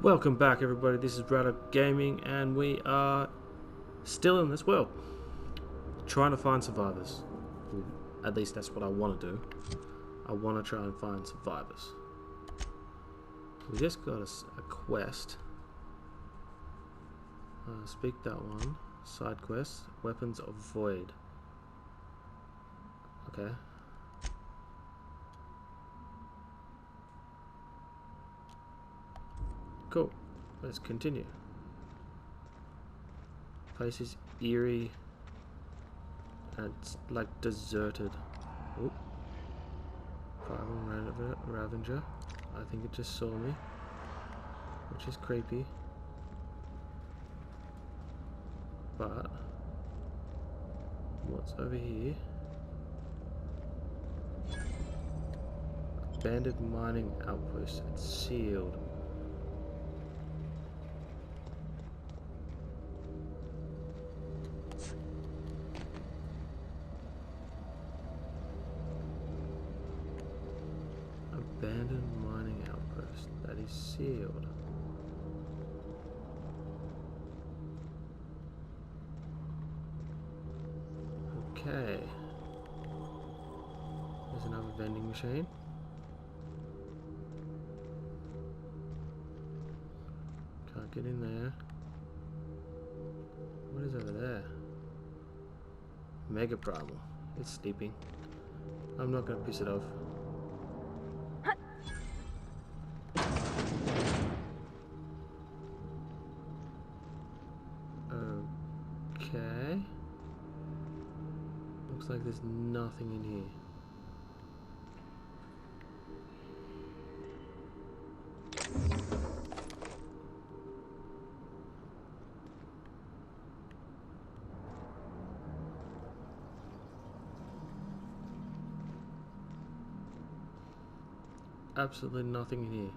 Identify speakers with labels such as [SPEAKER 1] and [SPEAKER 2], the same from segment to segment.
[SPEAKER 1] Welcome back, everybody. This is Brad Gaming, and we are still in this world, trying to find survivors. At least that's what I want to do. I want to try and find survivors. We just got a quest. Speak that one. Side quest. Weapons of Void. Okay. Cool. Let's continue. Place is eerie. And it's like deserted. Oop. Fireman Ravager. I think it just saw me. Which is creepy. But what's over here? Abandoned mining outpost. It's sealed. Abandoned mining outpost that is sealed. Okay. There's another vending machine. Can't get in there. What is over there? Mega Primal. It's sleeping. I'm not gonna piss it off. Okay. Looks like there's nothing in here. Absolutely nothing in here.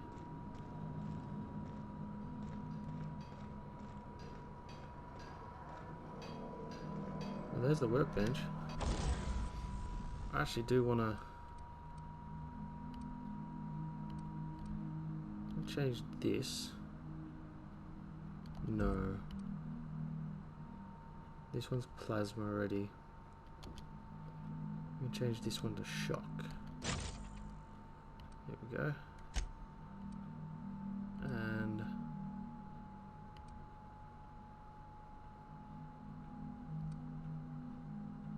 [SPEAKER 1] Well, there's the workbench. I actually do want to change this. No. This one's plasma already. Let me change this one to shock. There we go. And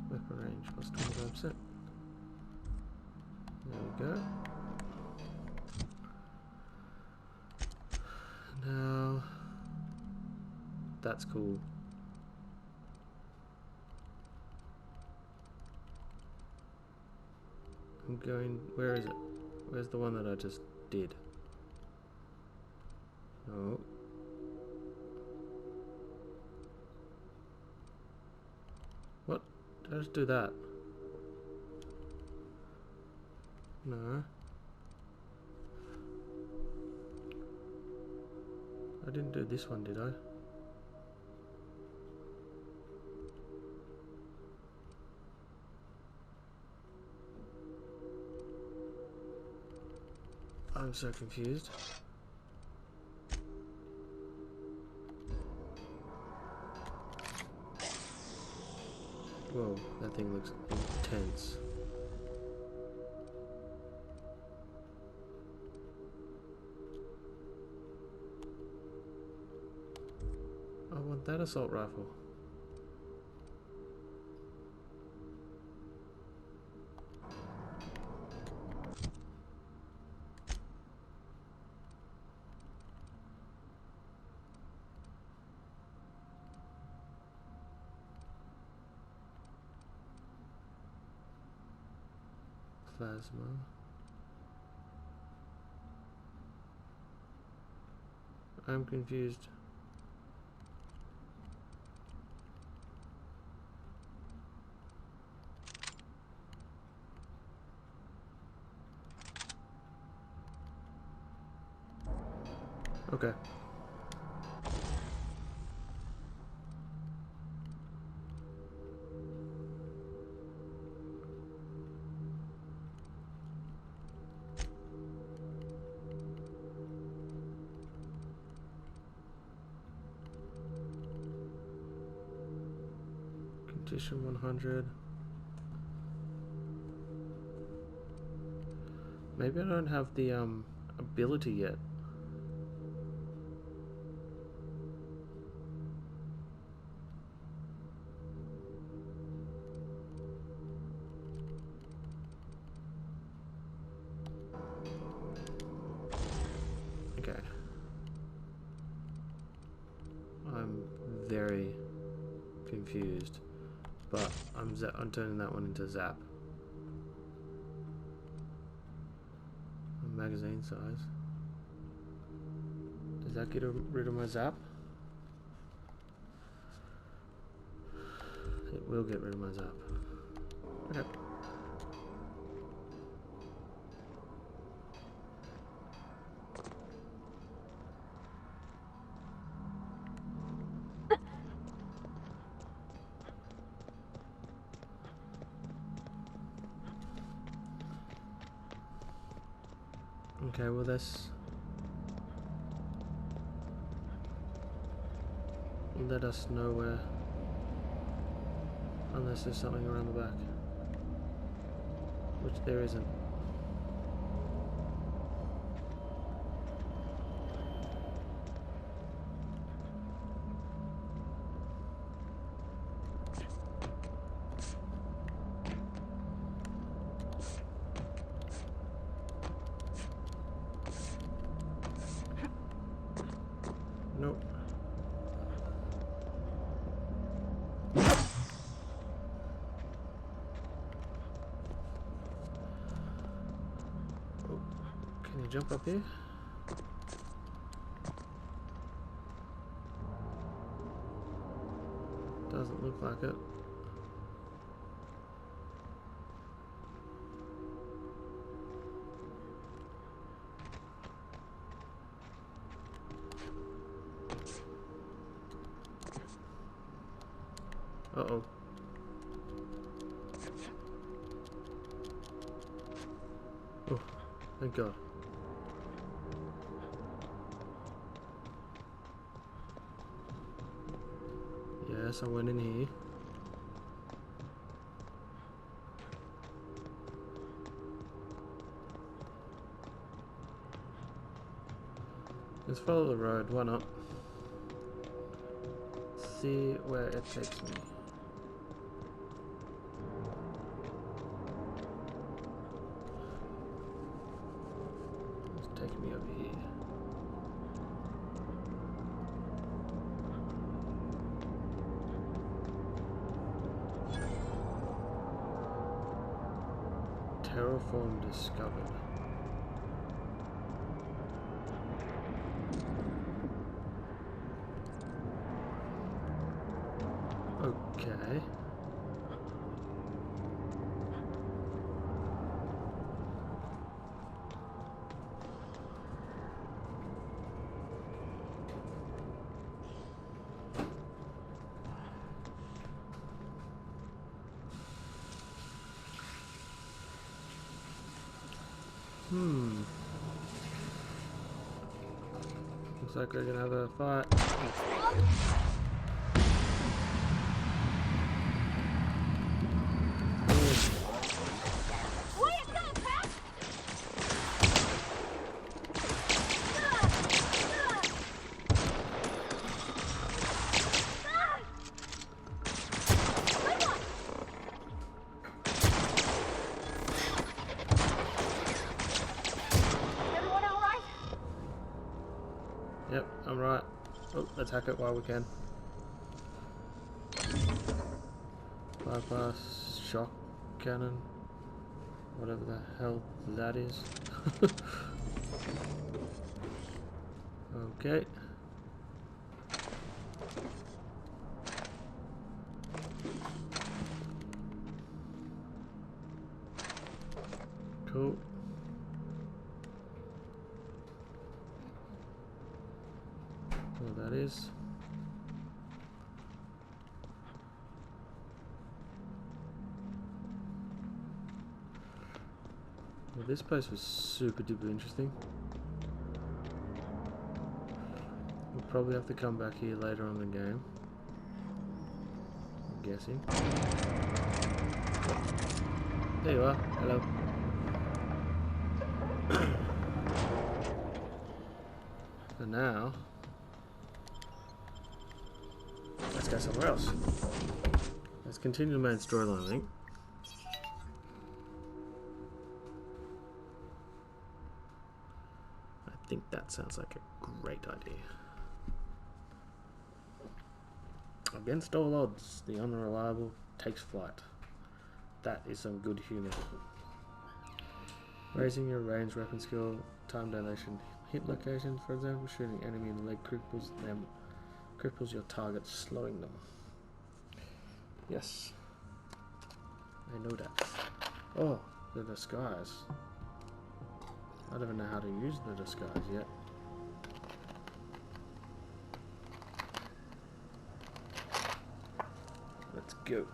[SPEAKER 1] weapon range plus 25%. There we go. Now that's cool. I'm going, where is it? Where's the one that I just did? Oh. What? Did I just do that? No. I didn't do this one, did I? I'm so confused. Whoa, that thing looks intense. I want that assault rifle. Plasma. I'm confused. Okay. Competition 100. Maybe I don't have the ability yet. Okay. I'm very confused, but I'm turning that one into Zap. Magazine size. Does that get rid of my Zap? It will get rid of my Zap. Okay. Okay, well this let us know where, unless there's something around the back, which there isn't. Nope. Oh, can you jump up here? Doesn't look like it. Uh-oh. Oh, thank God. Yes, I went in here. Let's follow the road, why not? See where it takes me. It's taking me over here. Terraform discovered. Okay. Looks like we're gonna have a fight. Yep, I'm right. Oh, attack it while we can. Bypass, shock cannon, whatever the hell that is. Okay. Cool. Well, that is. Well, this place was super duper interesting. We'll probably have to come back here later on in the game. guessing. There you are. Hello. So now, let's go somewhere else. Let's continue the main storyline, I think. I think that sounds like a great idea. Against all odds, the unreliable takes flight. That is some good humor. Raising your range weapon skill, time dilation, hit location, for example, shooting enemy in the leg cripples your target, slowing them. Yes, I know that. Oh, the disguise. I don't even know how to use the disguise yet. Let's go.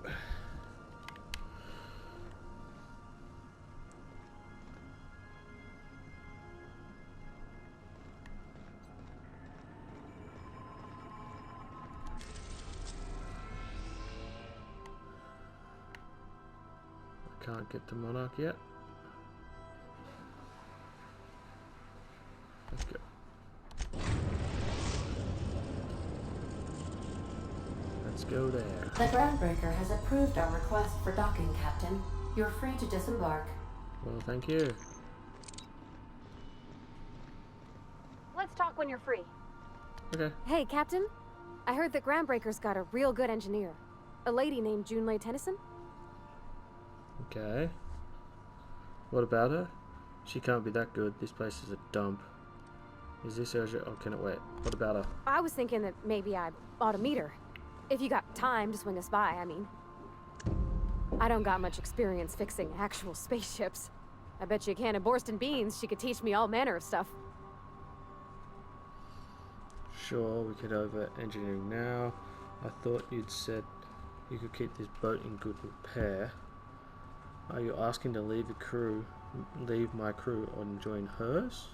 [SPEAKER 1] I can't get the monarch yet. Let's go. Let's go there.
[SPEAKER 2] The Groundbreaker has approved our request for docking, Captain. You're free to disembark.
[SPEAKER 1] Well, thank you.
[SPEAKER 3] Let's talk when you're free.
[SPEAKER 1] Okay.
[SPEAKER 3] Hey, Captain. I heard that Groundbreaker's got a real good engineer. A lady named Junlei Tennyson.
[SPEAKER 1] Okay. What about her? She can't be that good. This place is a dump. Is this urgent? Oh, can it wait? What about her?
[SPEAKER 3] I was thinking that maybe I ought to meet her. If you got time to swing us by, I mean. I don't got much experience fixing actual spaceships. I bet you a can of Borston beans she could teach me all manner of stuff.
[SPEAKER 1] Sure, we could over engineering now. I thought you'd said you could keep this boat in good repair. Are you asking to leave my crew and join hers?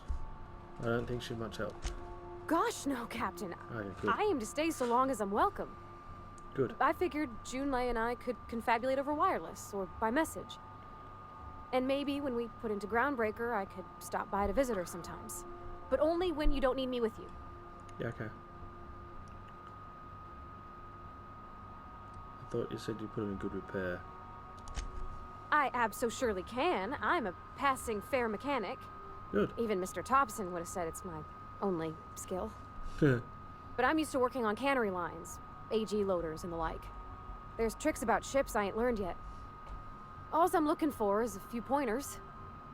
[SPEAKER 1] I don't think she's much help.
[SPEAKER 3] Gosh, no, Captain.
[SPEAKER 1] Okay, good.
[SPEAKER 3] I aim to stay so long as I'm welcome.
[SPEAKER 1] Good.
[SPEAKER 3] I figured Junlei and I could confabulate over wireless or by message. And maybe when we put into Groundbreaker, I could stop by to visit her sometimes. But only when you don't need me with you.
[SPEAKER 1] Yeah, okay. I thought you said you put it in good repair.
[SPEAKER 3] I abso-surely can. I'm a passing fair mechanic.
[SPEAKER 1] Good.
[SPEAKER 3] Even Mr. Thompson would have said it's my only skill. But I'm used to working on cannery lines, AG loaders and the like. There's tricks about ships I ain't learned yet. All I'm looking for is a few pointers.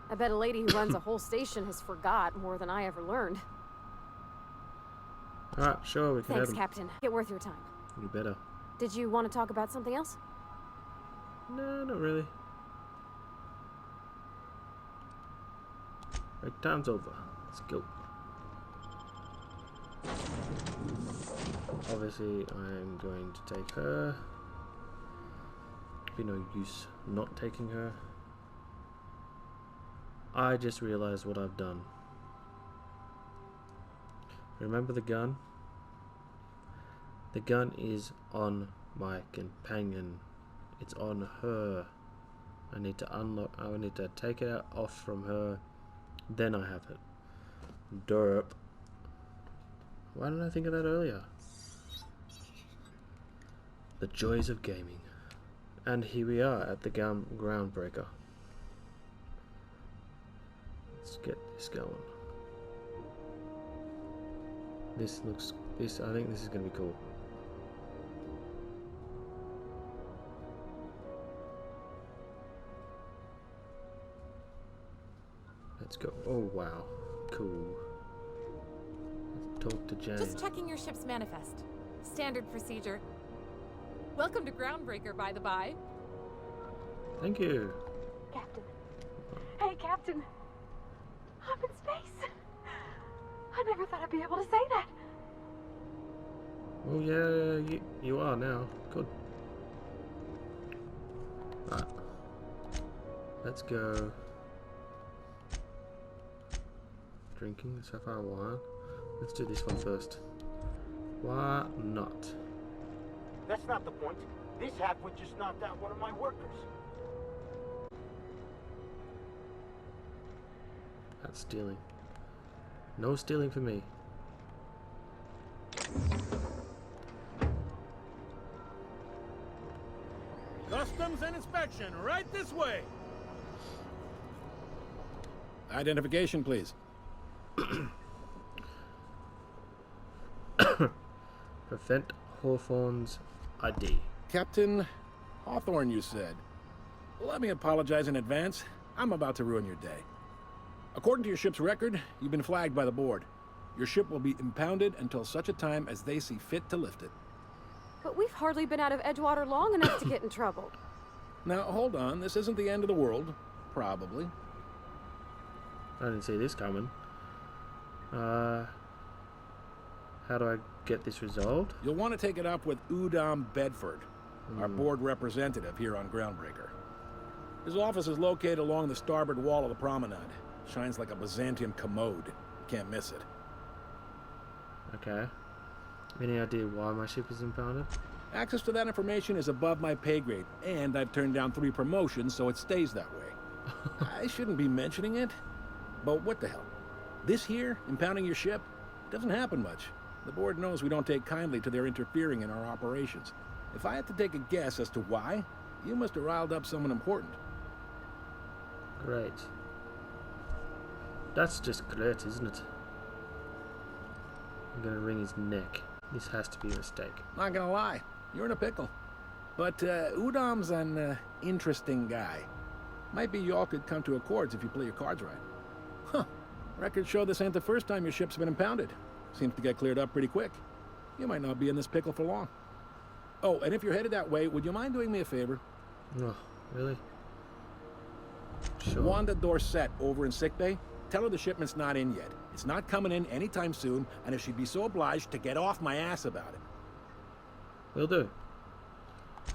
[SPEAKER 3] I bet a lady who runs a whole station has forgot more than I ever learned.
[SPEAKER 1] Alright, sure, we can
[SPEAKER 3] Thanks,
[SPEAKER 1] have
[SPEAKER 3] Captain. Get worth your time.
[SPEAKER 1] You better.
[SPEAKER 3] Did you want to talk about something else?
[SPEAKER 1] No, not really. Right, time's over. Let's go. Obviously, I'm going to take her. Be no use not taking her. I just realized what I've done. Remember the gun? The gun is on my companion. It's on her. I need to unlock. I need to take it off from her. Then I have it. Derp. Why didn't I think of that earlier? The joys of gaming. And here we are at the Groundbreaker. Let's get this going. This looks. I think this is going to be cool. Let's go. Oh wow, cool. Let's talk to James.
[SPEAKER 4] Just checking your ship's manifest. Standard procedure. Welcome to Groundbreaker, by the by.
[SPEAKER 1] Thank you.
[SPEAKER 3] Captain. Hey, Captain. I'm in space. I never thought I'd be able to say that.
[SPEAKER 1] Oh yeah, you are now. Good. Right. Let's go. Drinking the sapphire wine. Let's do this one first. Why not?
[SPEAKER 5] That's not the point. This halfwit just knocked out one of my workers.
[SPEAKER 1] That's stealing. No stealing for me.
[SPEAKER 6] Customs and inspection, right this way. Identification, please.
[SPEAKER 1] Prevent Hawthorne's ID.
[SPEAKER 6] Captain Hawthorne, you said. Let me apologize in advance. I'm about to ruin your day. According to your ship's record, you've been flagged by the board. Your ship will be impounded until such a time as they see fit to lift it.
[SPEAKER 3] But we've hardly been out of Edgewater long enough to get in trouble.
[SPEAKER 6] Now, hold on. This isn't the end of the world. Probably.
[SPEAKER 1] I didn't see this coming. How do I get this resolved?
[SPEAKER 6] You'll want to take it up with Udom Bedford, our board representative here on Groundbreaker. His office is located along the starboard wall of the promenade. Shines like a Byzantium commode. You can't miss it.
[SPEAKER 1] Okay. Any idea why my ship is impounded?
[SPEAKER 6] Access to that information is above my pay grade, and I've turned down 3 promotions, so it stays that way. I shouldn't be mentioning it, but what the hell? This here, impounding your ship, doesn't happen much. The board knows we don't take kindly to their interfering in our operations. If I had to take a guess as to why, you must have riled up someone important.
[SPEAKER 1] Great. That's just great, isn't it? I'm gonna wring his neck. This has to be a mistake.
[SPEAKER 6] Not gonna lie, you're in a pickle. But Udom's an interesting guy. Might be y'all could come to accords if you play your cards right. Huh. Records show this ain't the first time your ship's been impounded. Seems to get cleared up pretty quick. You might not be in this pickle for long. Oh, and if you're headed that way, would you mind doing me a favor?
[SPEAKER 1] Oh, really? Sure.
[SPEAKER 6] Wanda Dorset over in sickbay. Tell her the shipment's not in yet. It's not coming in anytime soon, and if she'd be so obliged to get off my ass about it.
[SPEAKER 1] Will do.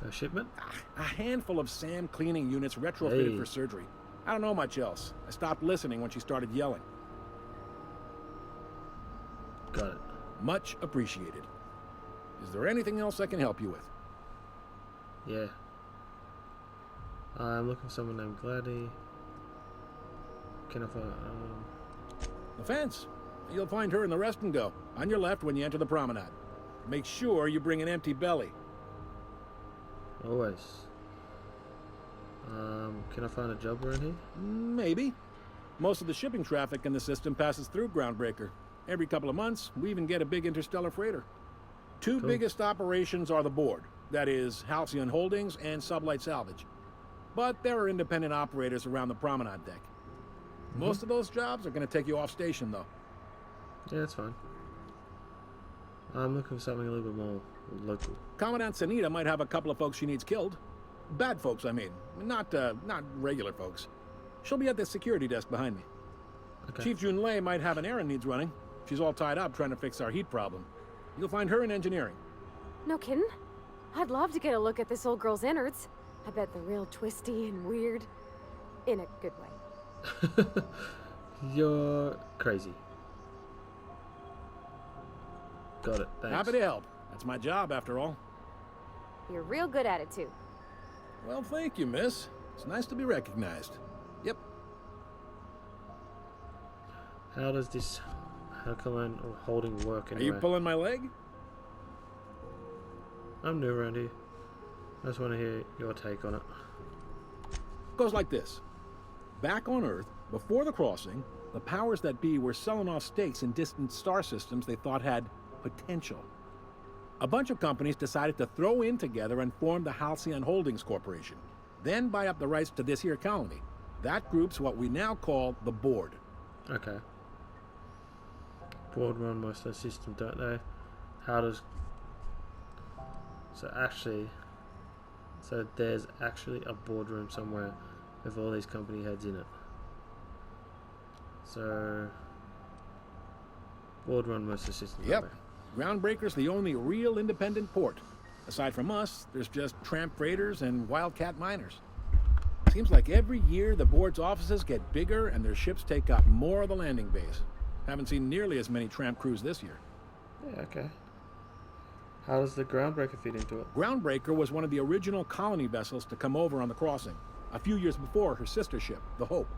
[SPEAKER 1] A shipment?
[SPEAKER 6] A handful of SAM cleaning units retrofitted for surgery. I don't know much else. I stopped listening when she started yelling.
[SPEAKER 1] Got it.
[SPEAKER 6] Much appreciated. Is there anything else I can help you with?
[SPEAKER 1] Yeah. I'm looking for someone named Gladdy. Can I find...
[SPEAKER 6] The fence. You'll find her in the rest and go. On your left when you enter the promenade. Make sure you bring an empty belly.
[SPEAKER 1] Always. Can I find a job around here?
[SPEAKER 6] Maybe. Most of the shipping traffic in the system passes through Groundbreaker. Every couple of months, we even get a big interstellar freighter. Two biggest operations are the board. That is, Halcyon Holdings and Sublight Salvage. But there are independent operators around the promenade deck. Most of those jobs are going to take you off station, though.
[SPEAKER 1] Yeah, that's fine. I'm looking for something a little bit more local.
[SPEAKER 6] Commandant Sanita might have a couple of folks she needs killed. Bad folks, I mean. Not regular folks. She'll be at the security desk behind me.
[SPEAKER 1] Okay.
[SPEAKER 6] Chief Junlei might have an errand needs running. She's all tied up trying to fix our heat problem. You'll find her in engineering.
[SPEAKER 3] No kidding? I'd love to get a look at this old girl's innards. I bet they're real twisty and weird. In a good way.
[SPEAKER 1] You're crazy. Got it, thanks.
[SPEAKER 6] Happy to help. That's my job, after all.
[SPEAKER 3] You're real good at it, too.
[SPEAKER 6] Well, thank you, miss. It's nice to be recognized. Yep.
[SPEAKER 1] How does this Herculean or holding work
[SPEAKER 6] Are
[SPEAKER 1] anyway?
[SPEAKER 6] you pulling my leg?
[SPEAKER 1] I'm new around here. I just want to hear your take on it.
[SPEAKER 6] Goes like this. Back on Earth, before the crossing, the powers that be were selling off stakes in distant star systems they thought had potential. A bunch of companies decided to throw in together and form the Halcyon Holdings Corporation, then buy up the rights to this here colony. That group's what we now call the Board.
[SPEAKER 1] Okay. Board run most of the system, don't they? How does... So there's actually a boardroom somewhere with all these company heads in it. So... Board run most of the system,
[SPEAKER 6] Yep.
[SPEAKER 1] don't they?
[SPEAKER 6] Groundbreaker's the only real independent port. Aside from us, there's just tramp freighters and wildcat miners. Seems like every year the board's offices get bigger and their ships take up more of the landing base. Haven't seen nearly as many tramp crews this year.
[SPEAKER 1] Yeah, okay. How does the Groundbreaker fit into it?
[SPEAKER 6] Groundbreaker was one of the original colony vessels to come over on the crossing, a few years before her sister ship, the Hope.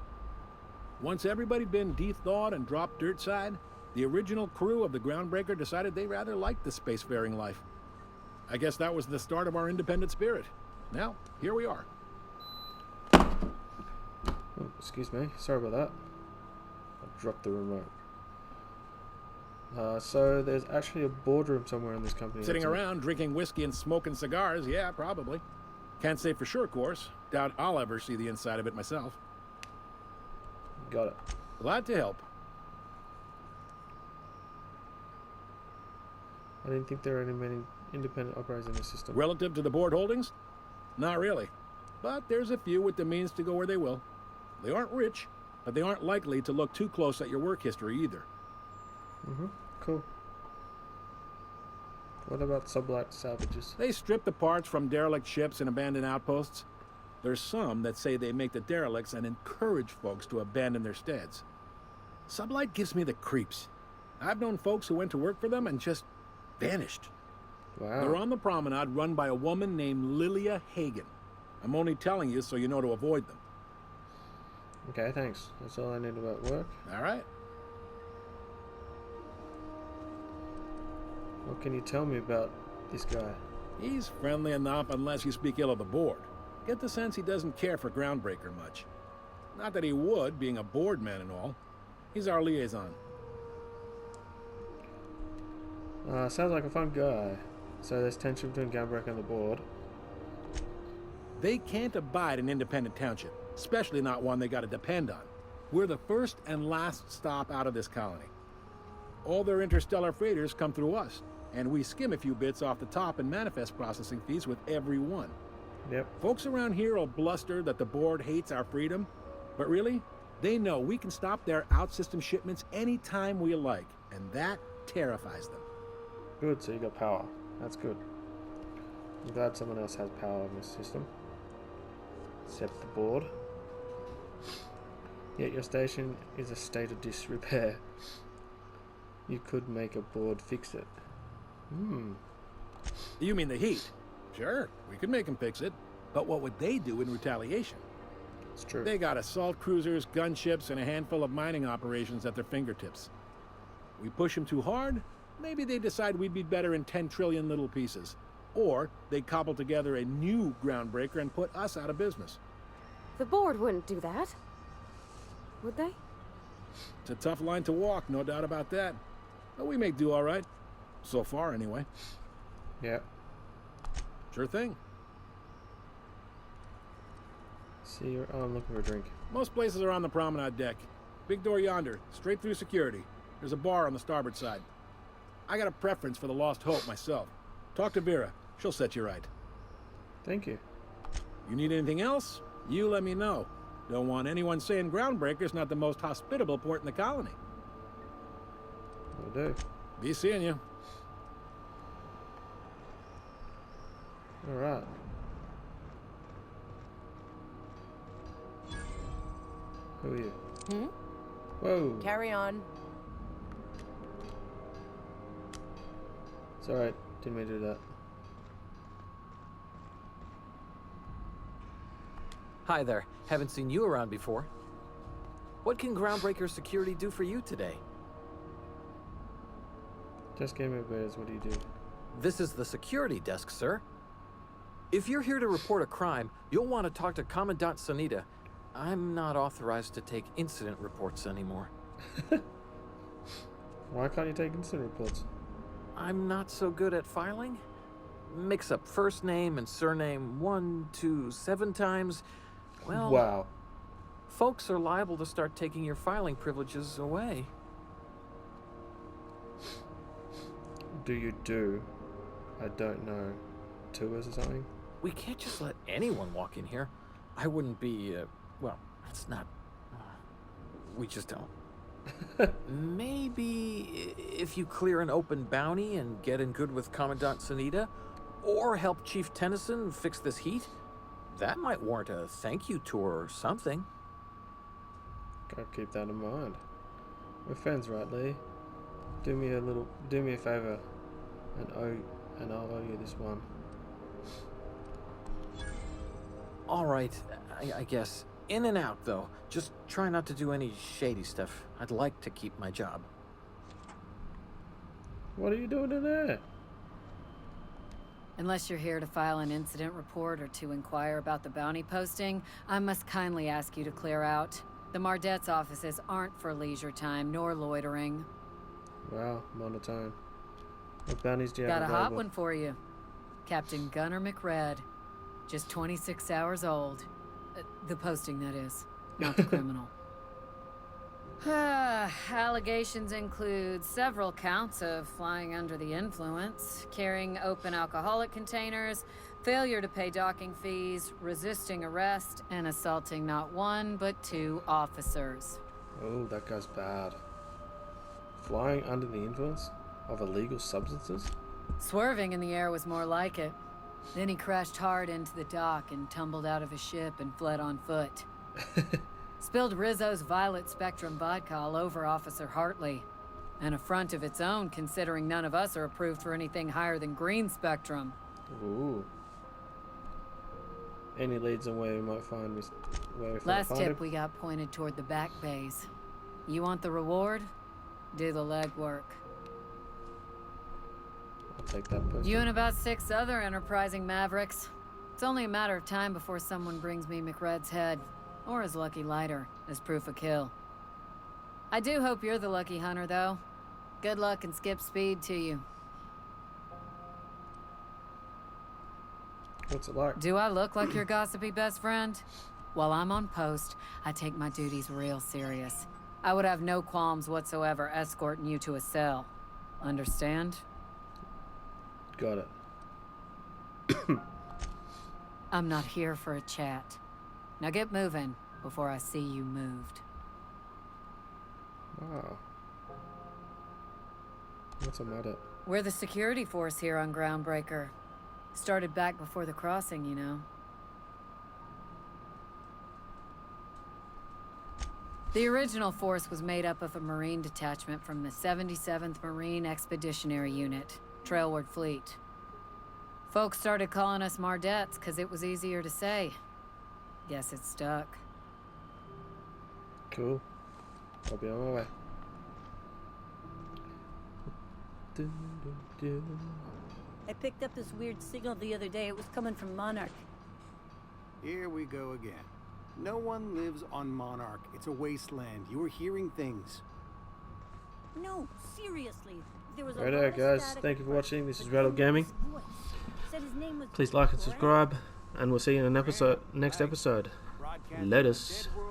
[SPEAKER 6] Once everybody'd been de-thawed and dropped dirt side, the original crew of the Groundbreaker decided they rather liked the spacefaring life. I guess that was the start of our independent spirit. Now, here we are.
[SPEAKER 1] Oh, excuse me. Sorry about that. I dropped the remote. So there's actually a boardroom somewhere in this company.
[SPEAKER 6] Sitting around drinking whiskey and smoking cigars, yeah, probably. Can't say for sure, of course. Doubt I'll ever see the inside of it myself.
[SPEAKER 1] Got it.
[SPEAKER 6] Glad to help.
[SPEAKER 1] I didn't think there were any many independent operators in the system.
[SPEAKER 6] Relative to the board holdings? Not really. But there's a few with the means to go where they will. They aren't rich, but they aren't likely to look too close at your work history either.
[SPEAKER 1] Cool. What about sublight salvages?
[SPEAKER 6] They strip the parts from derelict ships and abandoned outposts. There's some that say they make the derelicts and encourage folks to abandon their steads. Sublight gives me the creeps. I've known folks who went to work for them and just vanished.
[SPEAKER 1] Wow.
[SPEAKER 6] They're on the promenade run by a woman named Lilia Hagen. I'm only telling you so you know to avoid them.
[SPEAKER 1] Okay, thanks. That's all I need about work.
[SPEAKER 6] All right.
[SPEAKER 1] What can you tell me about this guy?
[SPEAKER 6] He's friendly enough unless you speak ill of the board. Get the sense he doesn't care for Groundbreaker much. Not that he would, being a board man and all. He's our liaison.
[SPEAKER 1] Sounds like a fun guy. So there's tension between Groundbreaker and the board.
[SPEAKER 6] They can't abide an independent township, especially not one they gotta depend on. We're the first and last stop out of this colony. All their interstellar freighters come through us, and we skim a few bits off the top and manifest processing fees with every one.
[SPEAKER 1] Yep.
[SPEAKER 6] Folks around here will bluster that the board hates our freedom, but really, they know we can stop their out-system shipments anytime we like, and that terrifies them.
[SPEAKER 1] Good, so you got power. That's good. I'm glad someone else has power in this system. Except the board. Yet your station is a state of disrepair. You could make a board fix it.
[SPEAKER 6] You mean the heat? Sure, we could make them fix it. But what would they do in retaliation?
[SPEAKER 1] It's true.
[SPEAKER 6] They got assault cruisers, gunships, and a handful of mining operations at their fingertips. We push them too hard, maybe they decide we'd be better in 10 trillion little pieces. Or they cobble together a new Groundbreaker and put us out of business.
[SPEAKER 3] The board wouldn't do that. Would they?
[SPEAKER 6] It's a tough line to walk, no doubt about that. But we make do all right. So far, anyway.
[SPEAKER 1] Yep.
[SPEAKER 6] Sure thing.
[SPEAKER 1] See, I'm looking for a drink.
[SPEAKER 6] Most places are on the promenade deck. Big door yonder, straight through security. There's a bar on the starboard side. I got a preference for the Lost Hope myself. Talk to Vera. She'll set you right.
[SPEAKER 1] Thank you.
[SPEAKER 6] You need anything else? You let me know. Don't want anyone saying Groundbreaker's not the most hospitable port in the colony.
[SPEAKER 1] Will do.
[SPEAKER 6] Be seeing you.
[SPEAKER 1] Alright. Who are you? Whoa.
[SPEAKER 7] Carry on.
[SPEAKER 1] It's alright. Didn't mean to do that.
[SPEAKER 8] Hi there. Haven't seen you around before. What can Groundbreaker Security do for you today?
[SPEAKER 1] Just gave me a buzz. What do you do?
[SPEAKER 8] This is the security desk, sir. If you're here to report a crime, you'll want to talk to Commandant Sanita. I'm not authorized to take incident reports anymore.
[SPEAKER 1] Why can't you take incident reports?
[SPEAKER 8] I'm not so good at filing. Mix up first name and surname 1, 2, 7 times. Well,
[SPEAKER 1] Wow.
[SPEAKER 8] folks are liable to start taking your filing privileges away.
[SPEAKER 1] Do you do? I don't know. Tours or something?
[SPEAKER 8] We can't just let anyone walk in here. I wouldn't be, well, it's not... we just don't. Maybe if you clear an open bounty and get in good with Commandant Sanita, or help Chief Tennyson fix this heat, that might warrant a thank you tour or something.
[SPEAKER 1] Gotta keep that in mind. We're friends, right, Lee? Do me a favor, and And I'll owe you this one.
[SPEAKER 8] Alright, I guess. In and out, though. Just try not to do any shady stuff. I'd like to keep my job.
[SPEAKER 1] What are you doing in there?
[SPEAKER 7] Unless you're here to file an incident report or to inquire about the bounty posting, I must kindly ask you to clear out. The Mardet's offices aren't for leisure time nor loitering.
[SPEAKER 1] Wow, monotone. What bounties do you have
[SPEAKER 7] Got a hot
[SPEAKER 1] available?
[SPEAKER 7] one for you. Captain Gunnar McRed. Just 26 hours old. The posting, that is. Not the criminal. Allegations include several counts of flying under the influence, carrying open alcoholic containers, failure to pay docking fees, resisting arrest, and assaulting not one but 2 officers.
[SPEAKER 1] Oh, that guy's bad. Flying under the influence of illegal substances?
[SPEAKER 7] Swerving in the air was more like it. Then he crashed hard into the dock and tumbled out of his ship and fled on foot. Spilled Rizzo's Violet Spectrum vodka all over Officer Hartley. An affront of its own, considering none of us are approved for anything higher than green spectrum.
[SPEAKER 1] Ooh. Any leads on where we might find
[SPEAKER 7] Last tip we got pointed toward the back bays. You want the reward? Do the legwork.
[SPEAKER 1] I'll take that person.
[SPEAKER 7] You and about 6 other enterprising mavericks. It's only a matter of time before someone brings me McRed's head, or his lucky lighter, as proof of kill. I do hope you're the lucky hunter, though. Good luck and skip speed to you.
[SPEAKER 1] What's it like?
[SPEAKER 7] Do I look like your gossipy best friend? While I'm on post, I take my duties real serious. I would have no qualms whatsoever escorting you to a cell. Understand?
[SPEAKER 1] Got it.
[SPEAKER 7] I'm not here for a chat. Now get moving before I see you moved.
[SPEAKER 1] Wow. What's a mod?
[SPEAKER 7] We're the security force here on Groundbreaker. Started back before the crossing, you know. The original force was made up of a Marine detachment from the 77th Marine Expeditionary Unit, Trailward Fleet. Folks started calling us Mardets because it was easier to say. Guess it stuck.
[SPEAKER 1] Cool. I'll be on my way.
[SPEAKER 9] I picked up this weird signal the other day. It was coming from Monarch.
[SPEAKER 10] Here we go again. No one lives on Monarch. It's a wasteland. You were hearing things.
[SPEAKER 9] No, seriously. There was a
[SPEAKER 1] Righto,
[SPEAKER 9] lot of
[SPEAKER 1] guys.
[SPEAKER 9] static
[SPEAKER 1] Thank you for
[SPEAKER 9] at
[SPEAKER 1] watching.
[SPEAKER 9] first,
[SPEAKER 1] This is
[SPEAKER 9] but
[SPEAKER 1] Rattle
[SPEAKER 9] then
[SPEAKER 1] Gaming.
[SPEAKER 9] this voice said his name was
[SPEAKER 1] Please like and
[SPEAKER 9] Grant.
[SPEAKER 1] subscribe, and we'll see you in an episode next episode.
[SPEAKER 10] Broadcasting
[SPEAKER 1] Latest.
[SPEAKER 10] from Dead World